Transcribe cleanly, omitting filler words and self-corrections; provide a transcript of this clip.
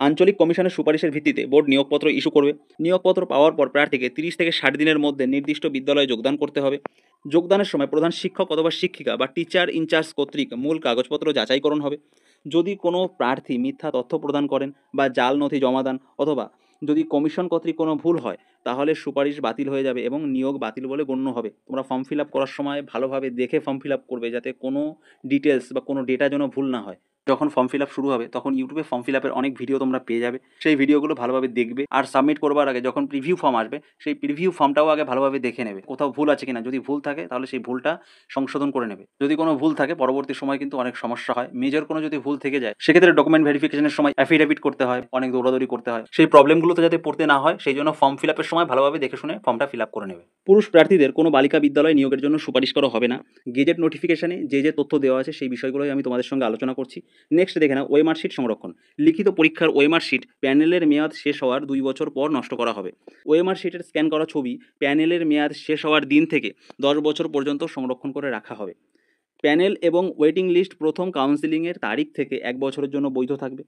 আঞ্চলিক কমিশনের সুপারিশের ভিত্তিতে বোর্ড নিয়োগপত্র ইস্যু করবে। নিয়োগপত্র পাওয়ার পর প্রার্থীকে 30 থেকে 60 দিনের মধ্যে নির্দিষ্ট বিদ্যালয়ে যোগদান করতে হবে। যোগদানের সময় প্রধান শিক্ষক অথবা শিক্ষিকা বা টিচার ইনচার্জ কর্তৃক মূল কাগজপত্র যাচাইকরণ হবে। যদি কোনো প্রার্থী মিথ্যা তথ্য প্রদান করেন বা জাল নথি জমা দেন অথবা যদি কমিশন কর্তৃক কোনো ভুল হয় তাহলে সুপারিশ বাতিল হয়ে যাবে এবং নিয়োগ বাতিল বলে গণ্য হবে। তোমরা ফর্ম ফিল আপ করার সময় ভালোভাবে দেখে ফর্ম ফিল আপ করবে, যাতে কোনো ডিটেলস বা কোনো ডেটা যেন ভুল না হয়। যখন ফর্ম ফিল আপ শুরু হবে তখন ইউটিউবে ফর্ম ফিল আপের অনেক ভিডিও তোমরা পেয়ে যাবে, সেই ভিডিওগুলো ভালোভাবে দেখবে। আর সাবমিট করবার আগে যখন প্রিভিউ ফর্ম আসবে সেই প্রিভিউ ফর্মটাও আগে ভালোভাবে দেখে নেবে, কোথাও ভুল আছে কিনা। যদি ভুল থাকে তাহলে সেই ভুলটা সংশোধন করে নেবে। যদি কোনো ভুল থাকে পরবর্তী সময় কিন্তু অনেক সমস্যা হয়। মেজর কোনো যদি ভুল থেকে যায় সেক্ষেত্রে ডকুমেন্ট ভেরিফিকেশনের সময় অ্যাফিডেভিট করতে হয়, অনেক দৌড়াদৌড়ি করতে হয়। সেই প্রবলেমগুলোতে যাতে পড়তে না হয় সেই জন্য ফর্ম ফিল আপের সময় ভালোভাবে দেখে শুনে ফর্মটা ফিল আপ করে নেবে। পুরুষ প্রার্থীদের কোনো বালিকা বিদ্যালয় নিয়োগের জন্য সুপারিশ করা হবে না। গেজেট নোটিফিকেশনে যে তথ্য দেওয়া আছে সেই বিষয়গুলোই আমি তোমাদের সঙ্গে আলোচনা করছি। নেক্সট দেখে নাও ওয়েমার শিট সংরক্ষণ। লিখিত পরীক্ষার ওয়েমার শিট প্যানেলের মেয়াদ শেষ হওয়ার 2 বছর পর নষ্ট করা হবে। ওয়েমার শিটের স্ক্যান করা ছবি প্যানেলের মেয়াদ শেষ হওয়ার দিন থেকে 10 বছর পর্যন্ত সংরক্ষণ করে রাখা হবে। প্যানেল এবং ওয়েটিং লিস্ট প্রথম কাউন্সিলিংয়ের তারিখ থেকে 1 বছরের জন্য বৈধ থাকবে।